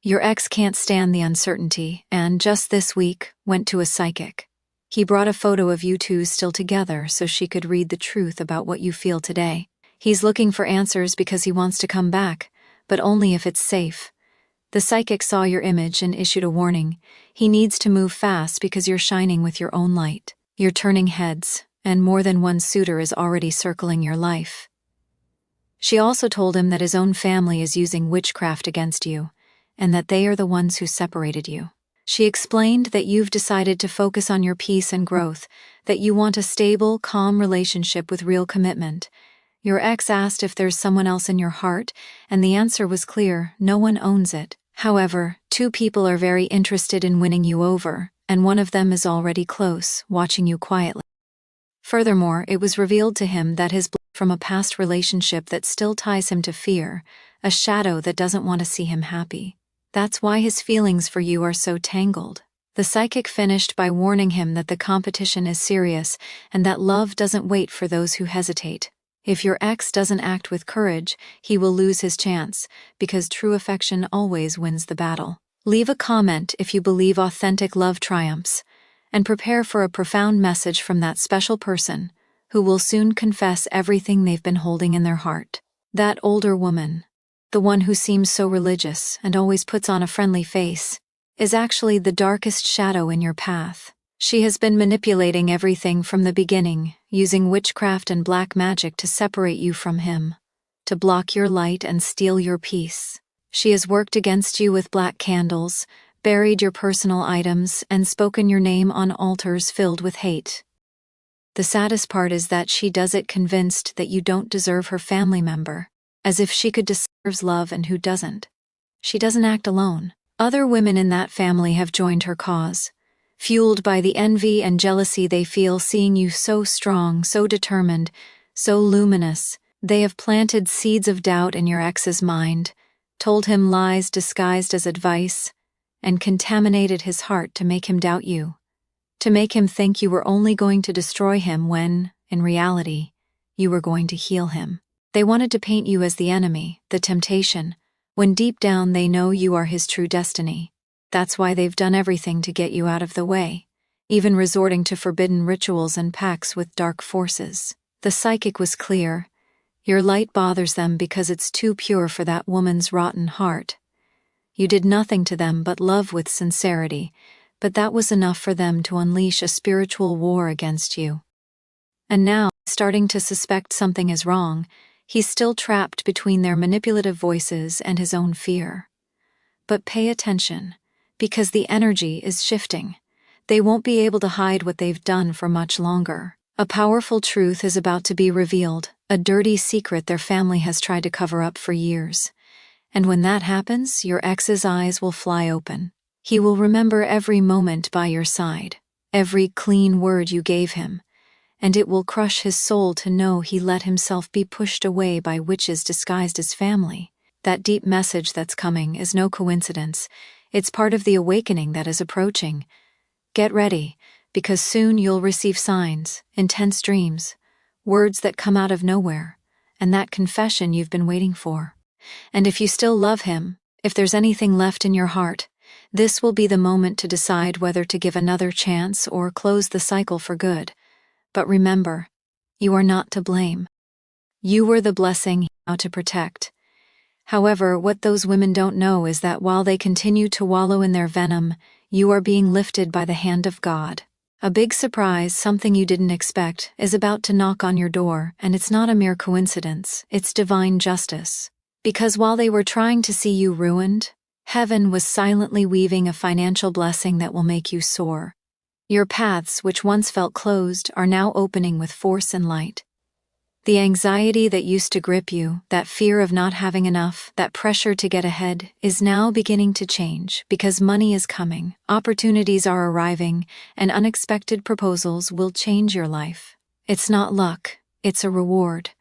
Your ex can't stand the uncertainty and, just this week, went to a psychic. He brought a photo of you two still together so she could read the truth about what you feel today. He's looking for answers because he wants to come back, but only if it's safe. The psychic saw your image and issued a warning. He needs to move fast because you're shining with your own light. You're turning heads, and more than one suitor is already circling your life. She also told him that his own family is using witchcraft against you, and that they are the ones who separated you. She explained that you've decided to focus on your peace and growth, that you want a stable, calm relationship with real commitment. Your ex asked if there's someone else in your heart, and the answer was clear: no one owns it. However, two people are very interested in winning you over, and one of them is already close, watching you quietly. Furthermore, it was revealed to him that his blood from a past relationship that still ties him to fear, a shadow that doesn't want to see him happy. That's why his feelings for you are so tangled. The psychic finished by warning him that the competition is serious and that love doesn't wait for those who hesitate. If your ex doesn't act with courage, he will lose his chance, because true affection always wins the battle. Leave a comment if you believe authentic love triumphs, and prepare for a profound message from that special person, who will soon confess everything they've been holding in their heart. That older woman, the one who seems so religious and always puts on a friendly face, is actually the darkest shadow in your path. She has been manipulating everything from the beginning, using witchcraft and black magic to separate you from him, to block your light and steal your peace. She has worked against you with black candles, buried your personal items, and spoken your name on altars filled with hate. The saddest part is that she does it convinced that you don't deserve her family member, as if she could decide who deserves love and who doesn't. She doesn't act alone. Other women in that family have joined her cause, fueled by the envy and jealousy they feel seeing you so strong, so determined, so luminous. They have planted seeds of doubt in your ex's mind, told him lies disguised as advice, and contaminated his heart to make him doubt you, to make him think you were only going to destroy him when, in reality, you were going to heal him. They wanted to paint you as the enemy, the temptation, when deep down they know you are his true destiny. That's why they've done everything to get you out of the way, even resorting to forbidden rituals and pacts with dark forces. The psychic was clear. Your light bothers them because it's too pure for that woman's rotten heart. You did nothing to them but love with sincerity, but that was enough for them to unleash a spiritual war against you. And now, starting to suspect something is wrong, he's still trapped between their manipulative voices and his own fear. But pay attention, because the energy is shifting. They won't be able to hide what they've done for much longer. A powerful truth is about to be revealed, a dirty secret their family has tried to cover up for years. And when that happens, your ex's eyes will fly open. He will remember every moment by your side, every clean word you gave him, and it will crush his soul to know he let himself be pushed away by witches disguised as family. That deep message that's coming is no coincidence. It's part of the awakening that is approaching. Get ready, because soon you'll receive signs, intense dreams, words that come out of nowhere, and that confession you've been waiting for. And if you still love him, if there's anything left in your heart, this will be the moment to decide whether to give another chance or close the cycle for good. But remember, you are not to blame. You were the blessing he vowed to protect. However, what those women don't know is that while they continue to wallow in their venom, you are being lifted by the hand of God. A big surprise, something you didn't expect, is about to knock on your door, and it's not a mere coincidence, it's divine justice. Because while they were trying to see you ruined, heaven was silently weaving a financial blessing that will make you soar. Your paths, which once felt closed, are now opening with force and light. The anxiety that used to grip you, that fear of not having enough, that pressure to get ahead, is now beginning to change because money is coming, opportunities are arriving, and unexpected proposals will change your life. It's not luck, it's a reward.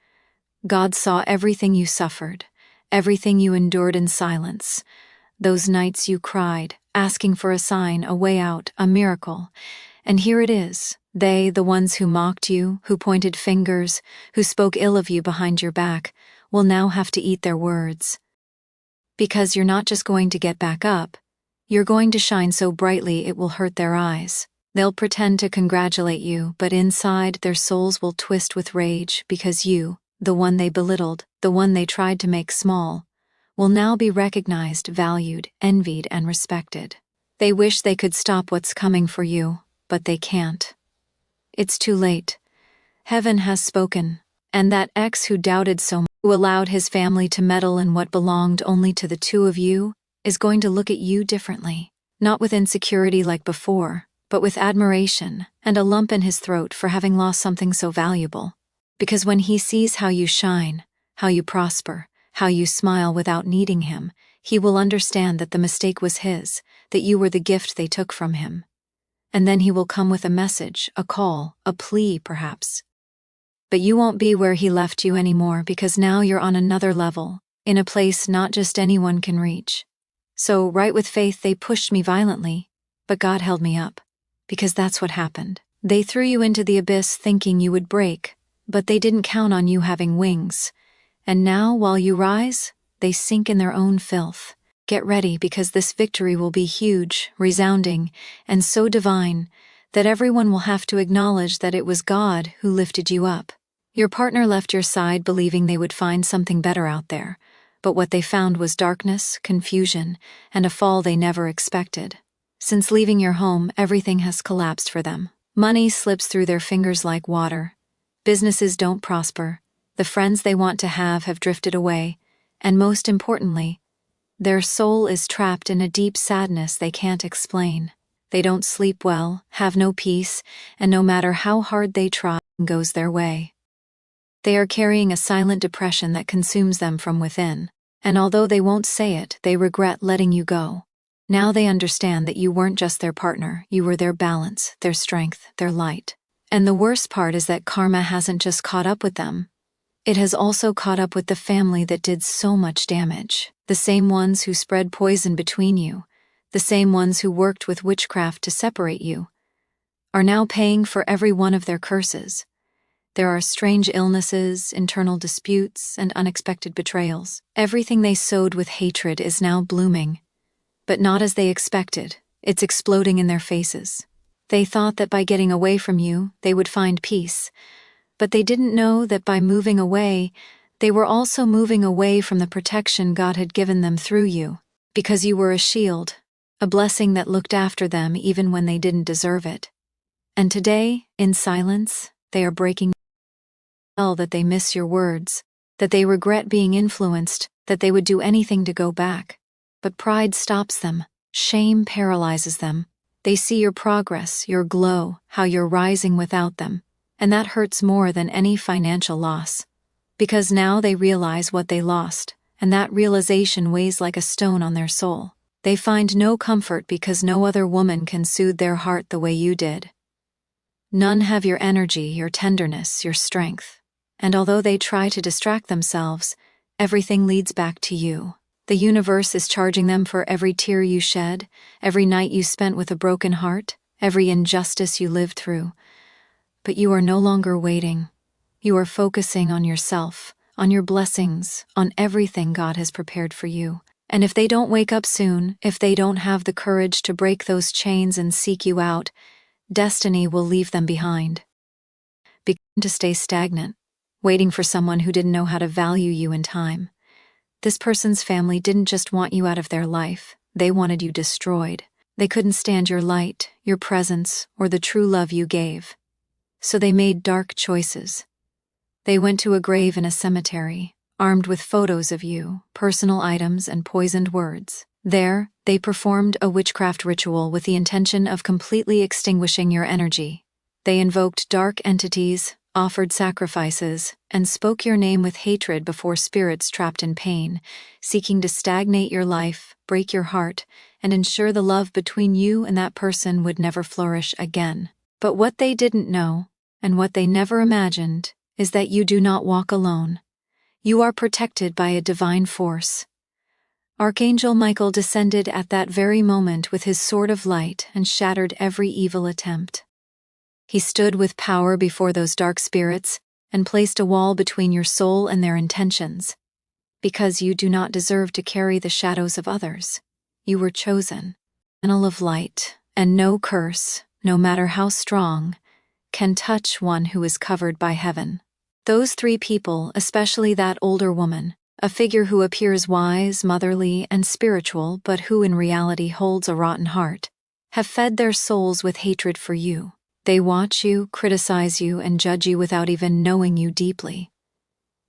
God saw everything you suffered, everything you endured in silence, those nights you cried, asking for a sign, a way out, a miracle. And here it is. They, the ones who mocked you, who pointed fingers, who spoke ill of you behind your back, will now have to eat their words. Because you're not just going to get back up, you're going to shine so brightly it will hurt their eyes. They'll pretend to congratulate you, but inside their souls will twist with rage because you, the one they belittled, the one they tried to make small, will now be recognized, valued, envied, and respected. They wish they could stop what's coming for you, but they can't. It's too late. Heaven has spoken, and that ex who doubted so much, who allowed his family to meddle in what belonged only to the two of you, is going to look at you differently, not with insecurity like before, but with admiration and a lump in his throat for having lost something so valuable. Because when he sees how you shine, how you prosper, how you smile without needing him, he will understand that the mistake was his, that you were the gift they took from him. And then he will come with a message, a call, a plea perhaps. But you won't be where he left you anymore because now you're on another level, in a place not just anyone can reach. So, right with faith, they pushed me violently, but God held me up. Because that's what happened. They threw you into the abyss thinking you would break, but they didn't count on you having wings. And now, while you rise, they sink in their own filth. Get ready, because this victory will be huge, resounding, and so divine that everyone will have to acknowledge that it was God who lifted you up. Your partner left your side believing they would find something better out there, but what they found was darkness, confusion, and a fall they never expected. Since leaving your home, everything has collapsed for them. Money slips through their fingers like water. Businesses don't prosper. The friends they want to have drifted away. And most importantly, their soul is trapped in a deep sadness they can't explain. They don't sleep well, have no peace, and no matter how hard they try, it goes their way. They are carrying a silent depression that consumes them from within. And although they won't say it, they regret letting you go. Now they understand that you weren't just their partner, you were their balance, their strength, their light. And the worst part is that karma hasn't just caught up with them. It has also caught up with the family that did so much damage. The same ones who spread poison between you, the same ones who worked with witchcraft to separate you, are now paying for every one of their curses. There are strange illnesses, internal disputes, and unexpected betrayals. Everything they sowed with hatred is now blooming. But not as they expected. It's exploding in their faces. They thought that by getting away from you, they would find peace. But they didn't know that by moving away, they were also moving away from the protection God had given them through you. Because you were a shield, a blessing that looked after them even when they didn't deserve it. And today, in silence, they are breaking that they miss your words, that they regret being influenced, that they would do anything to go back. But pride stops them, shame paralyzes them. They see your progress, your glow, how you're rising without them, and that hurts more than any financial loss. Because now they realize what they lost, and that realization weighs like a stone on their soul. They find no comfort because no other woman can soothe their heart the way you did. None have your energy, your tenderness, your strength. And although they try to distract themselves, everything leads back to you. The universe is charging them for every tear you shed, every night you spent with a broken heart, every injustice you lived through. But you are no longer waiting. You are focusing on yourself, on your blessings, on everything God has prepared for you. And if they don't wake up soon, if they don't have the courage to break those chains and seek you out, destiny will leave them behind. Begin to stay stagnant, waiting for someone who didn't know how to value you in time. This person's family didn't just want you out of their life, they wanted you destroyed. They couldn't stand your light, your presence, or the true love you gave. So they made dark choices. They went to a grave in a cemetery, armed with photos of you, personal items, and poisoned words. There, they performed a witchcraft ritual with the intention of completely extinguishing your energy. They invoked dark entities, offered sacrifices, and spoke your name with hatred before spirits trapped in pain, seeking to stagnate your life, break your heart, and ensure the love between you and that person would never flourish again. But what they didn't know, and what they never imagined, is that you do not walk alone. You are protected by a divine force. Archangel Michael descended at that very moment with his sword of light and shattered every evil attempt. He stood with power before those dark spirits and placed a wall between your soul and their intentions. because you do not deserve to carry the shadows of others. You were chosen. Channel of light, and no curse, no matter how strong, can touch one who is covered by heaven. Those three people, especially that older woman, a figure who appears wise, motherly, and spiritual but who in reality holds a rotten heart, have fed their souls with hatred for you. They watch you, criticize you, and judge you without even knowing you deeply.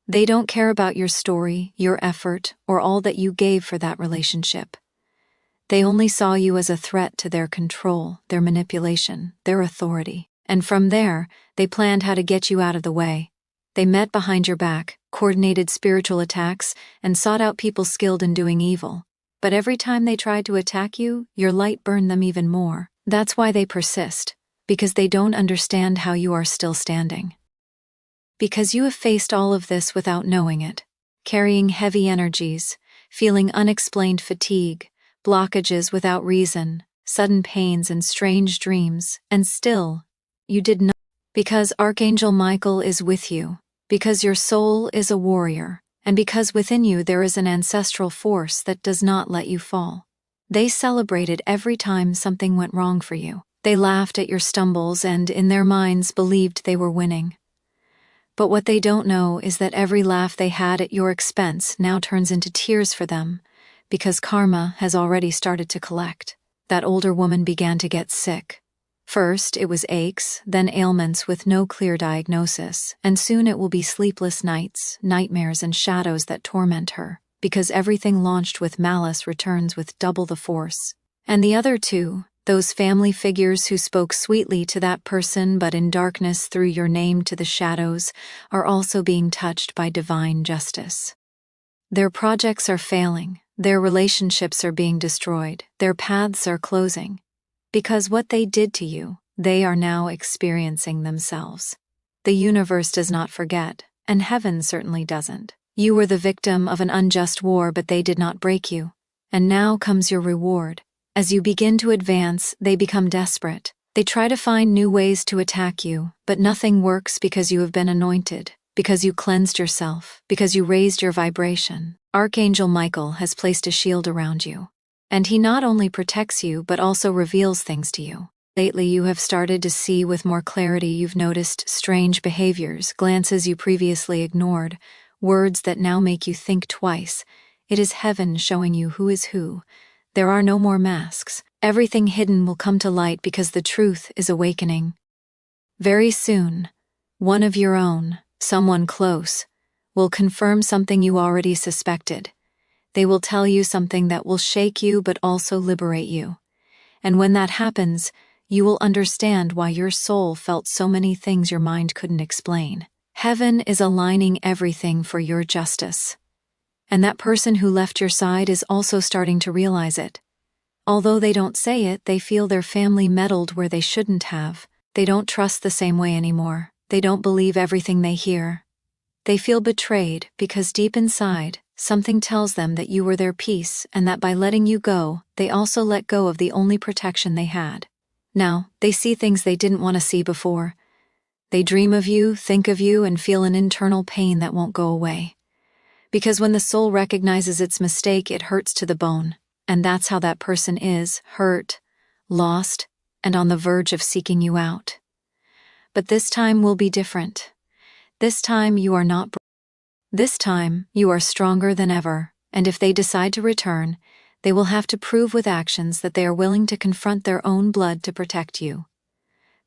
They don't care about your story, your effort, or all that you gave for that relationship. They only saw you as a threat to their control, their manipulation, their authority. And from there, they planned how to get you out of the way. They met behind your back, coordinated spiritual attacks, and sought out people skilled in doing evil. But every time they tried to attack you, your light burned them even more. That's why they persist, because they don't understand how you are still standing. Because you have faced all of this without knowing it, carrying heavy energies, feeling unexplained fatigue, blockages without reason, sudden pains and strange dreams, and still, you did not. Because Archangel Michael is with you, because your soul is a warrior, and because within you there is an ancestral force that does not let you fall. They celebrated every time something went wrong for you. They laughed at your stumbles and, in their minds, believed they were winning. But what they don't know is that every laugh they had at your expense now turns into tears for them, because karma has already started to collect. That older woman began to get sick. First, it was aches, then ailments with no clear diagnosis, and soon it will be sleepless nights, nightmares, and shadows that torment her, because everything launched with malice returns with double the force. And the other two, those family figures who spoke sweetly to that person but in darkness threw your name to the shadows, are also being touched by divine justice. Their projects are failing, their relationships are being destroyed, their paths are closing. Because what they did to you, they are now experiencing themselves. The universe does not forget, and heaven certainly doesn't. You were the victim of an unjust war, but they did not break you. And now comes your reward. As you begin to advance, they become desperate. They try to find new ways to attack you, but nothing works because you have been anointed, because you cleansed yourself, because you raised your vibration. Archangel Michael has placed a shield around you. And he not only protects you but also reveals things to you. Lately you have started to see with more clarity. You've noticed strange behaviors, glances you previously ignored, words that now make you think twice. It is heaven showing you who is who. There are no more masks. Everything hidden will come to light because the truth is awakening. Very soon, one of your own, someone close, will confirm something you already suspected. They will tell you something that will shake you but also liberate you. And when that happens, you will understand why your soul felt so many things your mind couldn't explain. Heaven is aligning everything for your justice. And that person who left your side is also starting to realize it. Although they don't say it, they feel their family meddled where they shouldn't have. They don't trust the same way anymore. They don't believe everything they hear. They feel betrayed because deep inside, something tells them that you were their peace and that by letting you go, they also let go of the only protection they had. Now, they see things they didn't want to see before. They dream of you, think of you, and feel an internal pain that won't go away. Because when the soul recognizes its mistake, it hurts to the bone. And that's how that person is, hurt, lost, and on the verge of seeking you out. But this time will be different. This time you are not broken. This time, you are stronger than ever, and if they decide to return, they will have to prove with actions that they are willing to confront their own blood to protect you.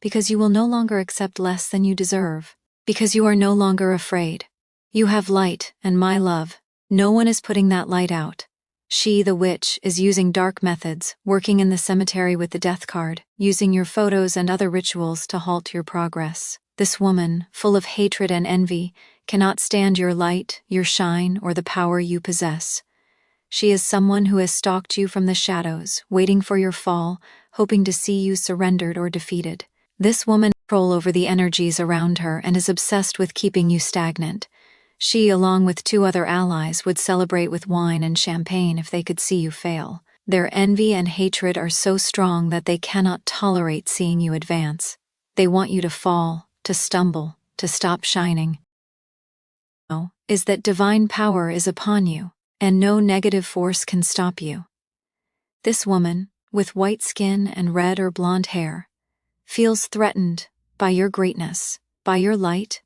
Because you will no longer accept less than you deserve. Because you are no longer afraid. You have light, and my love, no one is putting that light out. She, the witch, is using dark methods, working in the cemetery with the death card, using your photos and other rituals to halt your progress. This woman, full of hatred and envy, cannot stand your light, your shine, or the power you possess. She is someone who has stalked you from the shadows, waiting for your fall, hoping to see you surrendered or defeated. This woman has control over the energies around her and is obsessed with keeping you stagnant. She, along with 2 other allies, would celebrate with wine and champagne if they could see you fail. Their envy and hatred are so strong that they cannot tolerate seeing you advance. They want you to fall, to stumble, to stop shining. know is that divine power is upon you, and no negative force can stop you. This woman, with white skin and red or blonde hair, feels threatened by your greatness, by your light,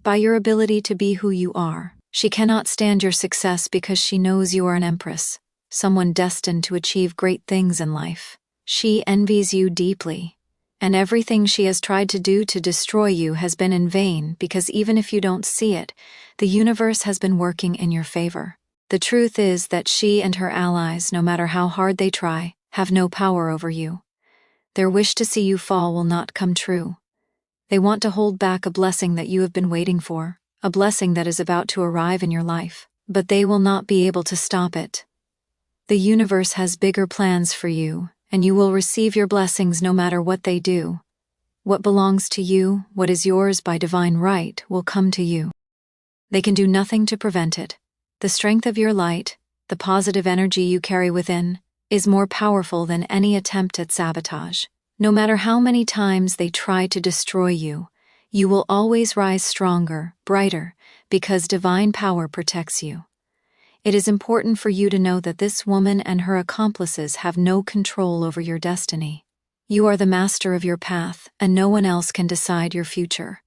by your ability to be who you are. She cannot stand your success because she knows you are an empress, someone destined to achieve great things in life. She envies you deeply, and everything she has tried to do to destroy you has been in vain because even if you don't see it, the universe has been working in your favor. The truth is that she and her allies, no matter how hard they try, have no power over you. Their wish to see you fall will not come true. They want to hold back a blessing that you have been waiting for, a blessing that is about to arrive in your life, but they will not be able to stop it. The universe has bigger plans for you, and you will receive your blessings no matter what they do. What belongs to you, what is yours by divine right, will come to you. They can do nothing to prevent it. The strength of your light, the positive energy you carry within, is more powerful than any attempt at sabotage. No matter how many times they try to destroy you, you will always rise stronger, brighter, because divine power protects you. It is important for you to know that this woman and her accomplices have no control over your destiny. You are the master of your path, and no one else can decide your future.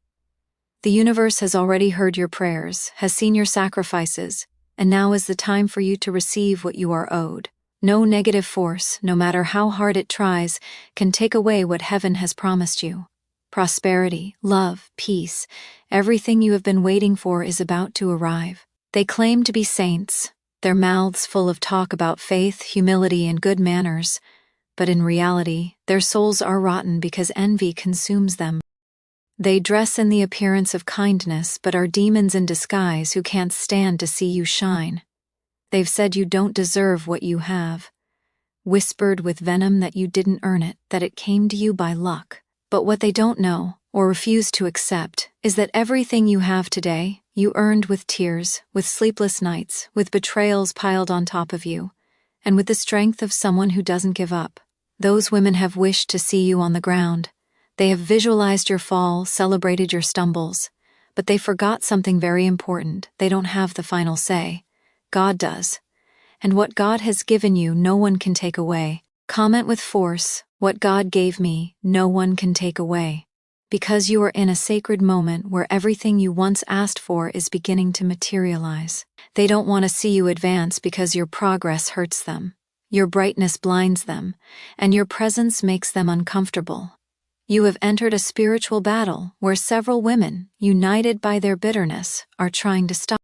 The universe has already heard your prayers, has seen your sacrifices, and now is the time for you to receive what you are owed. No negative force, no matter how hard it tries, can take away what heaven has promised you. Prosperity, love, peace, everything you have been waiting for is about to arrive. They claim to be saints, their mouths full of talk about faith, humility, and good manners, but in reality, their souls are rotten because envy consumes them. They dress in the appearance of kindness but are demons in disguise who can't stand to see you shine. They've said you don't deserve what you have, whispered with venom that you didn't earn it, that it came to you by luck. But what they don't know, or refuse to accept, is that everything you have today, you earned with tears, with sleepless nights, with betrayals piled on top of you, and with the strength of someone who doesn't give up. Those women have wished to see you on the ground. They have visualized your fall, celebrated your stumbles, but they forgot something very important. They don't have the final say. God does. And what God has given you, no one can take away. Comment with force, what God gave me, no one can take away. Because you are in a sacred moment where everything you once asked for is beginning to materialize. They don't want to see you advance because your progress hurts them. Your brightness blinds them, and your presence makes them uncomfortable. You have entered a spiritual battle where several women, united by their bitterness, are trying to stop.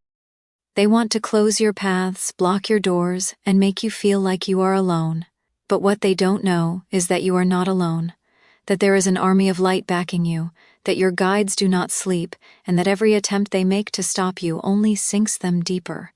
They want to close your paths, block your doors, and make you feel like you are alone. But what they don't know is that you are not alone, that there is an army of light backing you, that your guides do not sleep, and that every attempt they make to stop you only sinks them deeper.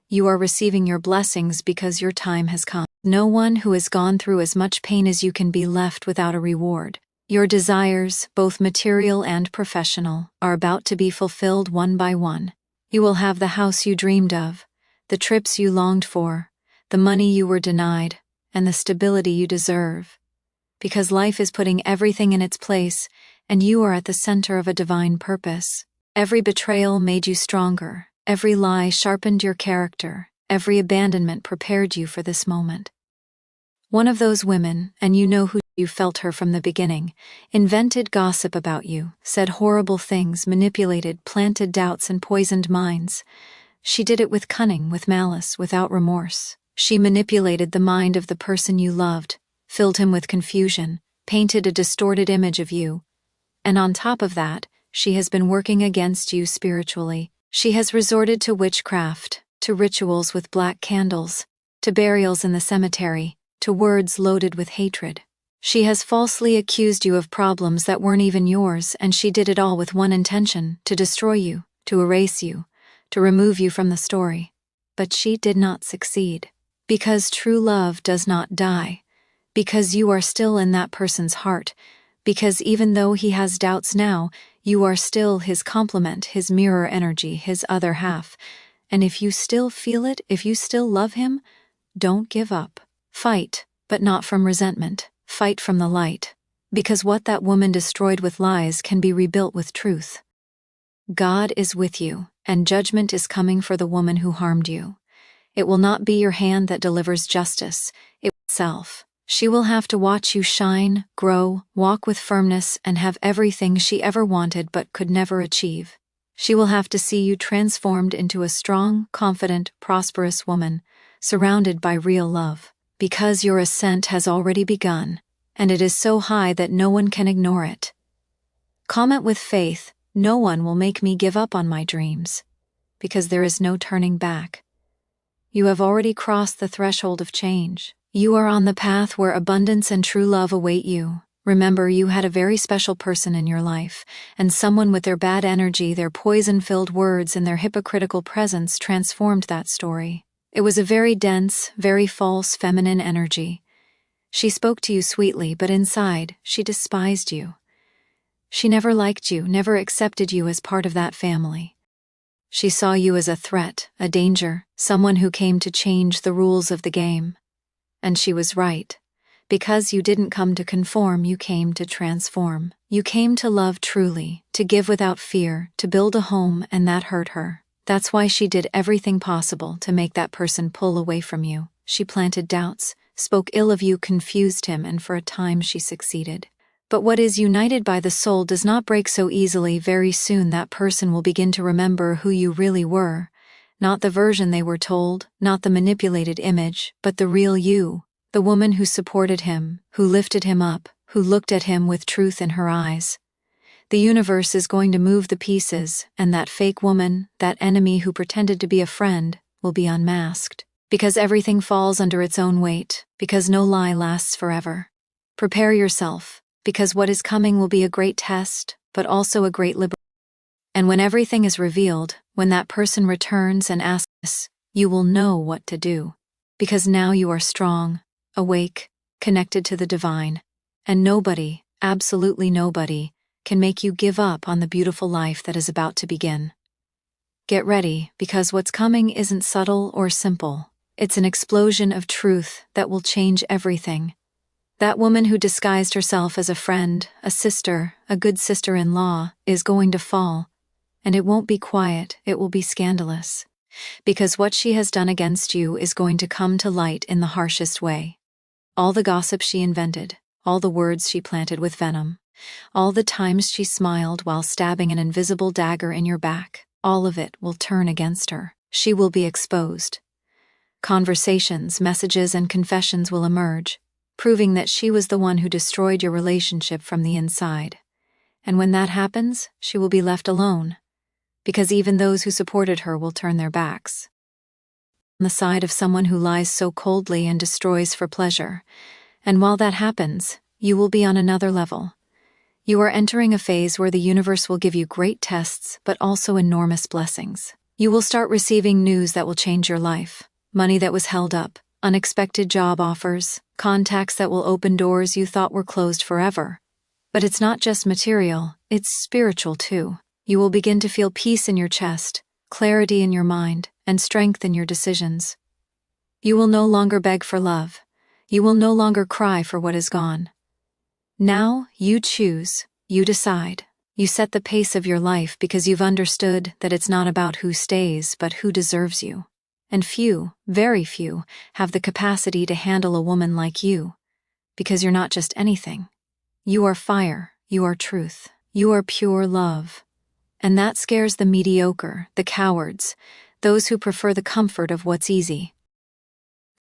You are receiving your blessings because your time has come. No one who has gone through as much pain as you can be left without a reward. Your desires, both material and professional, are about to be fulfilled one by one. You will have the house you dreamed of, the trips you longed for, the money you were denied, and the stability you deserve. Because life is putting everything in its place, and you are at the center of a divine purpose. Every betrayal made you stronger, every lie sharpened your character, every abandonment prepared you for this moment. One of those women, and you know who, you felt her from the beginning, invented gossip about you, said horrible things, manipulated, planted doubts and poisoned minds. She did it with cunning, with malice, without remorse. She manipulated the mind of the person you loved, filled him with confusion, painted a distorted image of you. And on top of that, she has been working against you spiritually. She has resorted to witchcraft, to rituals with black candles, to burials in the cemetery, to words loaded with hatred. She has falsely accused you of problems that weren't even yours, and she did it all with one intention: to destroy you, to erase you, to remove you from the story. But she did not succeed. Because true love does not die. Because you are still in that person's heart. Because even though he has doubts now, you are still his complement, his mirror energy, his other half. And if you still feel it, if you still love him, don't give up. Fight, but not from resentment. Fight from the light. Because what that woman destroyed with lies can be rebuilt with truth. God is with you, and judgment is coming for the woman who harmed you. It will not be your hand that delivers justice, it will itself. She will have to watch you shine, grow, walk with firmness, and have everything she ever wanted but could never achieve. She will have to see you transformed into a strong, confident, prosperous woman, surrounded by real love. Because your ascent has already begun, and it is so high that no one can ignore it. Comment with faith, "No one will make me give up on my dreams," because there is no turning back. You have already crossed the threshold of change. You are on the path where abundance and true love await you. Remember, you had a very special person in your life, and someone with their bad energy, their poison-filled words, and their hypocritical presence transformed that story. It was a very dense, very false feminine energy. She spoke to you sweetly, but inside, she despised you. She never liked you, never accepted you as part of that family. She saw you as a threat, a danger, someone who came to change the rules of the game. And she was right. Because you didn't come to conform, you came to transform. You came to love truly, to give without fear, to build a home, and that hurt her. That's why she did everything possible to make that person pull away from you. She planted doubts, spoke ill of you, confused him, and for a time she succeeded. But what is united by the soul does not break so easily. Very soon that person will begin to remember who you really were. Not the version they were told, not the manipulated image, but the real you. The woman who supported him, who lifted him up, who looked at him with truth in her eyes. The universe is going to move the pieces, and that fake woman, that enemy who pretended to be a friend, will be unmasked. Because everything falls under its own weight, because no lie lasts forever. Prepare yourself, because what is coming will be a great test, but also a great liberation. And when everything is revealed, when that person returns and asks, you will know what to do. Because now you are strong, awake, connected to the divine, and nobody, absolutely nobody, can make you give up on the beautiful life that is about to begin. Get ready, because what's coming isn't subtle or simple. It's an explosion of truth that will change everything. That woman who disguised herself as a friend, a sister, a good sister-in-law, is going to fall. And it won't be quiet, it will be scandalous. Because what she has done against you is going to come to light in the harshest way. All the gossip she invented, all the words she planted with venom, all the times she smiled while stabbing an invisible dagger in your back, all of it will turn against her. She will be exposed. Conversations, messages, and confessions will emerge, proving that she was the one who destroyed your relationship from the inside. And when that happens, she will be left alone, because even those who supported her will turn their backs. On the side of someone who lies so coldly and destroys for pleasure. And while that happens, you will be on another level. You are entering a phase where the universe will give you great tests, but also enormous blessings. You will start receiving news that will change your life, money that was held up, unexpected job offers, contacts that will open doors you thought were closed forever. But it's not just material, it's spiritual too. You will begin to feel peace in your chest, clarity in your mind, and strength in your decisions. You will no longer beg for love. You will no longer cry for what is gone. Now, you choose, you decide. You set the pace of your life because you've understood that it's not about who stays, but who deserves you. And few, very few, have the capacity to handle a woman like you. Because you're not just anything. You are fire, you are truth, you are pure love. And that scares the mediocre, the cowards, those who prefer the comfort of what's easy.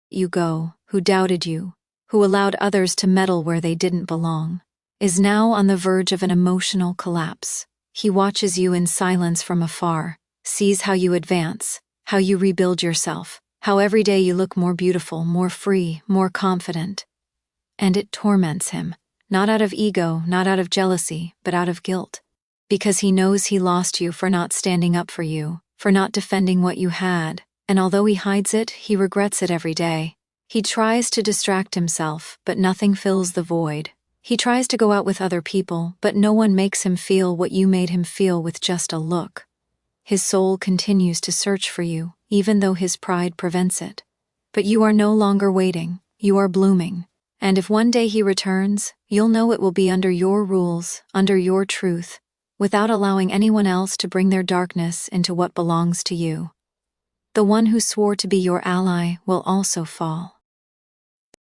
You go, who doubted you, who allowed others to meddle where they didn't belong, is now on the verge of an emotional collapse. He watches you in silence from afar, sees how you advance, how you rebuild yourself, how every day you look more beautiful, more free, more confident. And it torments him, not out of ego, not out of jealousy, but out of guilt. Because he knows he lost you for not standing up for you, for not defending what you had, and although he hides it, he regrets it every day. He tries to distract himself, but nothing fills the void. He tries to go out with other people, but no one makes him feel what you made him feel with just a look. His soul continues to search for you, even though his pride prevents it. But you are no longer waiting, you are blooming. And if one day he returns, you'll know it will be under your rules, under your truth, without allowing anyone else to bring their darkness into what belongs to you. The one who swore to be your ally will also fall.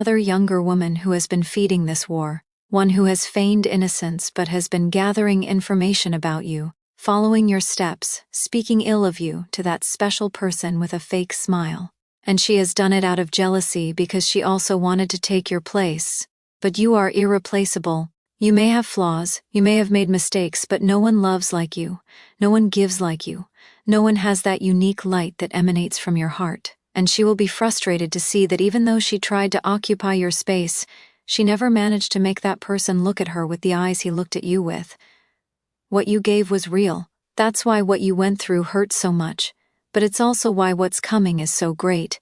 Another younger woman who has been feeding this war, one who has feigned innocence but has been gathering information about you, following your steps, speaking ill of you to that special person with a fake smile. And she has done it out of jealousy because she also wanted to take your place. But you are irreplaceable. You may have flaws, you may have made mistakes, but no one loves like you. No one gives like you. No one has that unique light that emanates from your heart. And she will be frustrated to see that even though she tried to occupy your space, she never managed to make that person look at her with the eyes he looked at you with. What you gave was real. That's why what you went through hurt so much. But it's also why what's coming is so great.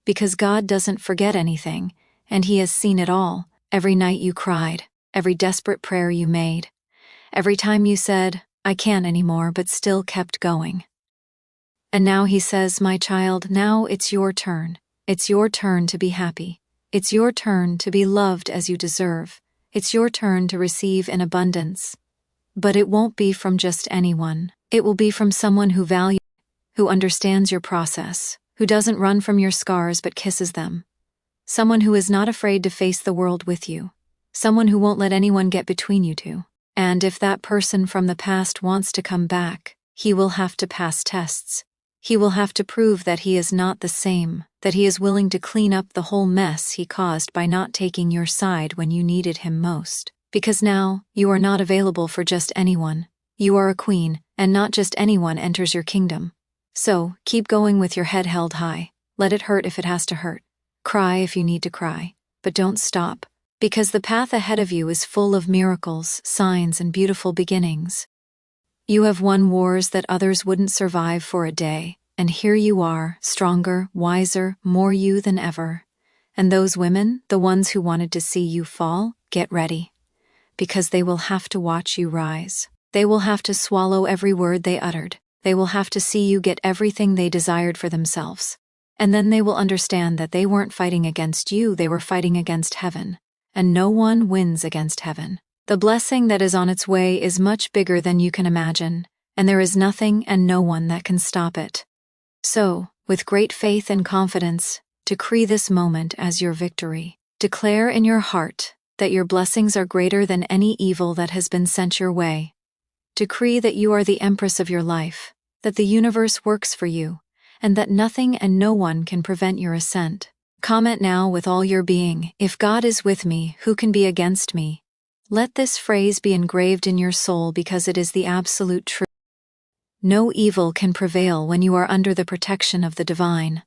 Because God doesn't forget anything, and He has seen it all. Every night you cried, every desperate prayer you made, every time you said, "I can't anymore," but still kept going. And now He says, "My child, now it's your turn. It's your turn to be happy. It's your turn to be loved as you deserve. It's your turn to receive in abundance. But it won't be from just anyone. It will be from someone who values, who understands your process, who doesn't run from your scars but kisses them. Someone who is not afraid to face the world with you. Someone who won't let anyone get between you two. And if that person from the past wants to come back, he will have to pass tests. He will have to prove that he is not the same, that he is willing to clean up the whole mess he caused by not taking your side when you needed him most. Because now, you are not available for just anyone. You are a queen, and not just anyone enters your kingdom. So, keep going with your head held high. Let it hurt if it has to hurt. Cry if you need to cry. But don't stop. Because the path ahead of you is full of miracles, signs, and beautiful beginnings. You have won wars that others wouldn't survive for a day, and here you are, stronger, wiser, more you than ever. And those women, the ones who wanted to see you fall, get ready. Because they will have to watch you rise. They will have to swallow every word they uttered. They will have to see you get everything they desired for themselves. And then they will understand that they weren't fighting against you, they were fighting against heaven. And no one wins against heaven. The blessing that is on its way is much bigger than you can imagine, and there is nothing and no one that can stop it. So, with great faith and confidence, decree this moment as your victory. Declare in your heart that your blessings are greater than any evil that has been sent your way. Decree that you are the empress of your life, that the universe works for you, and that nothing and no one can prevent your ascent. Comment now with all your being, "If God is with me, who can be against me?" Let this phrase be engraved in your soul because it is the absolute truth. No evil can prevail when you are under the protection of the divine.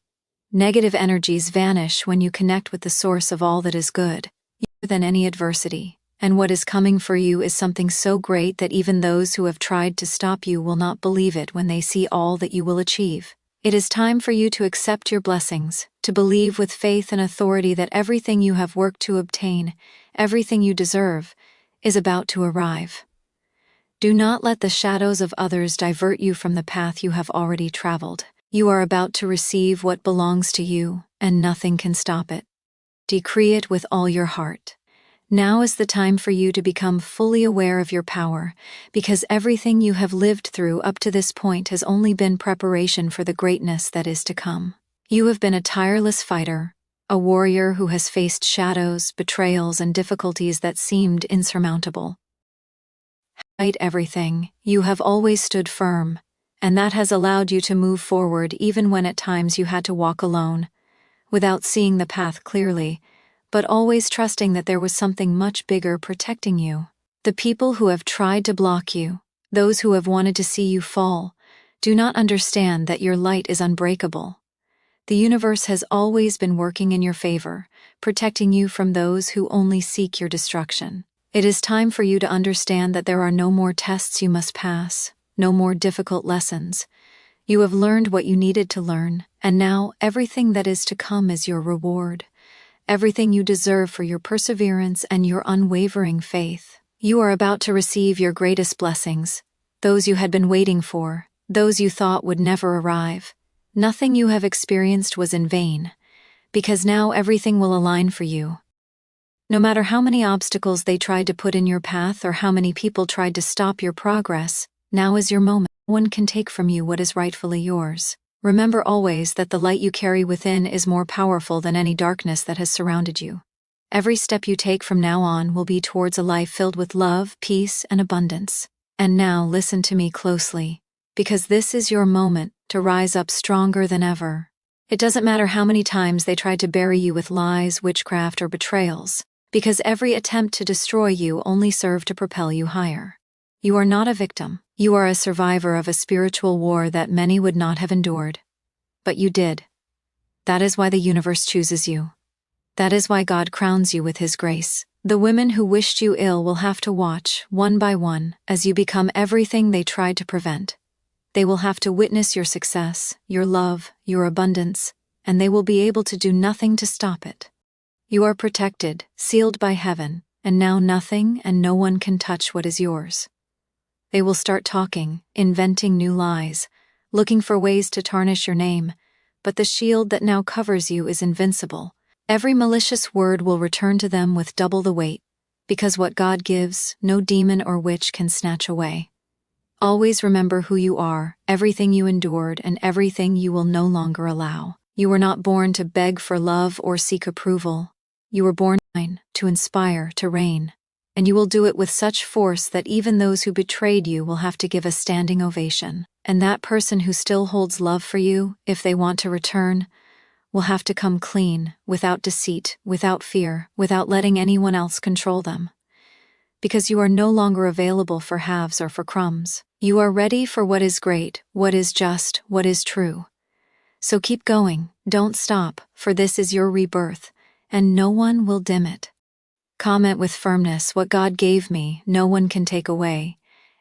Negative energies vanish when you connect with the source of all that is good. Than any adversity, and what is coming for you is something so great that even those who have tried to stop you will not believe it when they see all that you will achieve. It is time for you to accept your blessings, to believe with faith and authority that everything you have worked to obtain, everything you deserve, is about to arrive. Do not let the shadows of others divert you from the path you have already traveled. You are about to receive what belongs to you, and nothing can stop it. Decree it with all your heart. Now is the time for you to become fully aware of your power, because everything you have lived through up to this point has only been preparation for the greatness that is to come. You have been a tireless fighter, a warrior who has faced shadows, betrayals, and difficulties that seemed insurmountable. Despite everything, you have always stood firm, and that has allowed you to move forward even when at times you had to walk alone, without seeing the path clearly, but always trusting that there was something much bigger protecting you. The people who have tried to block you, those who have wanted to see you fall, do not understand that your light is unbreakable. The universe has always been working in your favor, protecting you from those who only seek your destruction. It is time for you to understand that there are no more tests you must pass, no more difficult lessons. You have learned what you needed to learn, and now everything that is to come is your reward. Everything you deserve for your perseverance and your unwavering faith. You are about to receive your greatest blessings, those you had been waiting for, those you thought would never arrive. Nothing you have experienced was in vain, because now everything will align for you. No matter how many obstacles they tried to put in your path or how many people tried to stop your progress, now is your moment. No one can take from you what is rightfully yours. Remember always that the light you carry within is more powerful than any darkness that has surrounded you. Every step you take from now on will be towards a life filled with love, peace, and abundance. And now listen to me closely, because this is your moment to rise up stronger than ever. It doesn't matter how many times they tried to bury you with lies, witchcraft, or betrayals, because every attempt to destroy you only served to propel you higher. You are not a victim. You are a survivor of a spiritual war that many would not have endured. But you did. That is why the universe chooses you. That is why God crowns you with His grace. The women who wished you ill will have to watch, one by one, as you become everything they tried to prevent. They will have to witness your success, your love, your abundance, and they will be able to do nothing to stop it. You are protected, sealed by heaven, and now nothing and no one can touch what is yours. They will start talking, inventing new lies, looking for ways to tarnish your name, but the shield that now covers you is invincible. Every malicious word will return to them with double the weight, because what God gives, no demon or witch can snatch away. Always remember who you are, everything you endured, and everything you will no longer allow. You were not born to beg for love or seek approval. You were born to inspire, to reign. And you will do it with such force that even those who betrayed you will have to give a standing ovation. And that person who still holds love for you, if they want to return, will have to come clean, without deceit, without fear, without letting anyone else control them. Because you are no longer available for halves or for crumbs. You are ready for what is great, what is just, what is true. So keep going, don't stop, for this is your rebirth, and no one will dim it. Comment with firmness, what God gave me, no one can take away,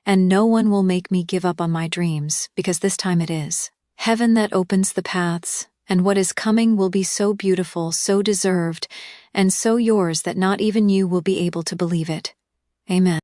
and no one will make me give up on my dreams, because this time it is heaven that opens the paths, and what is coming will be so beautiful, so deserved, and so yours that not even you will be able to believe it. Amen.